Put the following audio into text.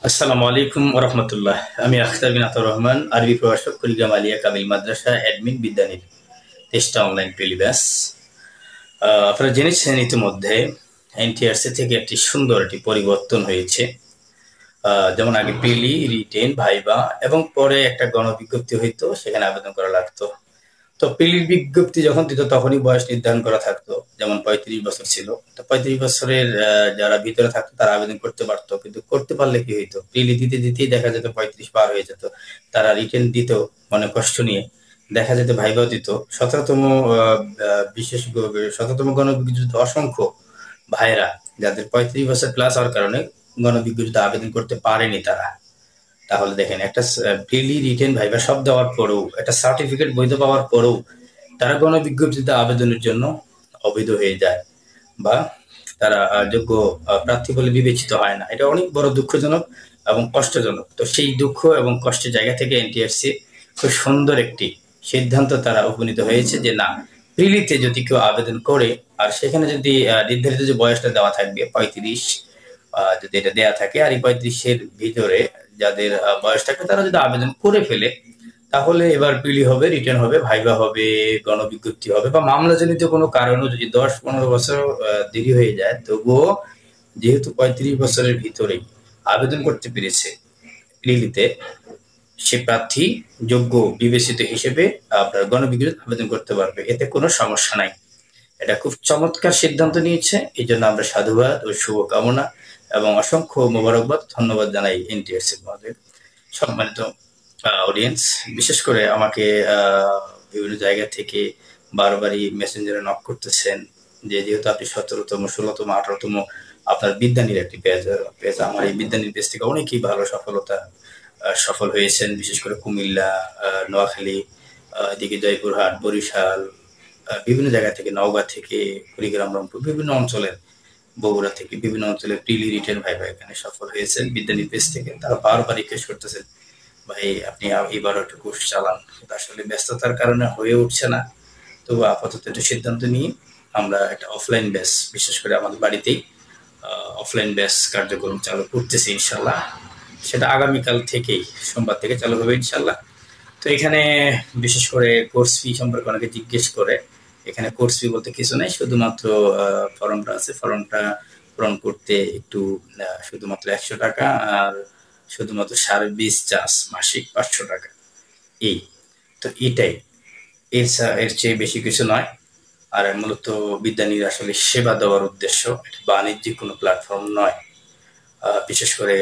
আসসালামু আলাইকুম ওরহমতুল্লাহ। আমি আখতার বিন আতাউর রহমান, আরবি প্রভাষক, কুড়িগ্রাম আলিয়া কামিল মাদ্রাসা, অ্যাডমিন, বিদ্যানিধি, তেষ্টা অনলাইন পেলিব্যাস। আপনারা জেনেছেন ইতিমধ্যে এনটিআরসি থেকে একটি সুন্দর পরিবর্তন হয়েছে। যেমন আগে প্রিলি, রিটেন, ভাইবা এবং পরে একটা গণবিজ্ঞপ্তি হইতো, সেখানে আবেদন করা লাগতো। তো প্রিলির বিজ্ঞপ্তি যখন দিত তখনই বয়স নির্ধারণ করা থাকতো, যেমন 35 বছর ছিল। তো 35 বছরের যারা ভিতরে থাকতো তারা আবেদন করতে পারতো, কিন্তু করতে পারলে কি হইতো, প্রিলি দিতে দিতেই দেখা যেত 35 পার হয়ে যেত। তারা রিটেন দিত মনে কষ্ট নিয়ে, দেখা যেত ভাইভাও দিত। 17তম বিশেষ 17তম গণবিজ্ঞপ্তিতে অসংখ্য ভাইরা যাদের 35 বছর প্লাস হওয়ার কারণে গণবিজ্ঞপ্তিতে আবেদন করতে পারেনি তারা। তাহলে দেখেন, একটা প্রিলি, রিটেন, ভাইভা সব দেওয়ার পরেও, একটা সার্টিফিকেট বৈধ পাওয়ার পরেও তারা গণবিজ্ঞপ্তিতে আবেদনের জন্য অবৈধ হয়ে যায়, বা তারা যোগ্য প্রার্থী বলে বিবেচিত হয় না। এটা অনেক বড় দুঃখজনক এবং কষ্টজনক। তো সেই দুঃখ এবং কষ্টের জায়গা থেকে এনটিআরসি খুব সুন্দর একটি সিদ্ধান্ত তারা উপনীত হয়েছে যে না, প্রিলিতে যদি কেউ আবেদন করে আর সেখানে যদি নির্ধারিত যে বয়সটা দেওয়া থাকবে 35, যদি এটা দেয়া থাকে, আর এই 35-এর ভিতরে যাদের বয়স থাকবে তারা যদি আবেদন করে ফেলে, তাহলে এবার প্রিলি হবে, রিটেন হবে, ভাইভা হবে, গণবিজ্ঞপ্তি হবে, বা মামলাজনিত কোনো কারণেও যদি 10-15 বছর দেরি হয়ে যায়, তবুও যেহেতু 35 বছরের ভিতরেই আবেদন করতে পেরেছে প্রিলিতে, সে প্রার্থী যোগ্য বিবেচিত হিসেবে আপনার গণবিজ্ঞপ্তিতে আবেদন করতে পারবে। এতে কোনো সমস্যা নাই। এটা খুব চমৎকার সিদ্ধান্ত নিয়েছে, এই জন্য আমরা সাধুবাদ ও শুভকামনা এবং অসংখ্য মোবারকবাদ, ধন্যবাদ জানাই এনটিআরসি মহোদয়। সম্মানিত অডিয়েন্স, বিশেষ করে আমাকে বিভিন্ন জায়গা থেকে বারবারই মেসেঞ্জারে নক করতেছেন যে যেহেতু আপনি 17তম, 16তম, 18তম আপনার বিদ্যানির একটি পেজ, আমার এই বিদ্যানির পেজ থেকে অনেকেই ভালো সফল হয়েছেন, বিশেষ করে কুমিল্লা, নোয়াখালী, এদিকে জয়পুরহাট, বরিশাল, বিভিন্ন জায়গা থেকে, নওগাঁ থেকে, কুড়িগ্রাম, রংপুর, বিভিন্ন অঞ্চলের, বগুড়া থেকে, বিভিন্ন অঞ্চলের প্রিলি, রিটেন, ভাইভা এখানে সফল হয়েছেন বিদ্যানির পেজ থেকে। তারা বারবার রিকোয়েস্ট করতেছেন, ভাই আপনি এবারও একটু কোর্স চালান, কিন্তু আসলে ব্যস্ততার কারণে হয়ে উঠছে না। তো আপাতত একটা সিদ্ধান্ত নিয়ে আমরা একটা অফলাইন ব্যাচ, বিশেষ করে আমাদের বাড়িতেই অফলাইন ব্যাচ কার্যক্রম চালু করতেছি ইনশাল্লাহ। সেটা আগামীকাল থেকেই, সোমবার থেকে চালু হবে ইনশাল্লাহ। তো এখানে বিশেষ করে কোর্স ফি সম্পর্কে অনেকে জিজ্ঞেস করে। এখানে কোর্স ফি বলতে কিছু নাই, শুধুমাত্র ফর্মটা আছে, ফর্মটা পূরণ করতে একটু শুধুমাত্র 100 টাকা, আর শুধুমাত্র সার্ভিস চার্জ মাসিক 500 টাকা। এই তো এটাই, এর চেয়ে বেশি কিছু নয়। আর মূলত বিদ্যানির আসলে সেবা দেওয়ার উদ্দেশ্য, এটা বাণিজ্যিক কোনো প্ল্যাটফর্ম নয়। বিশেষ করে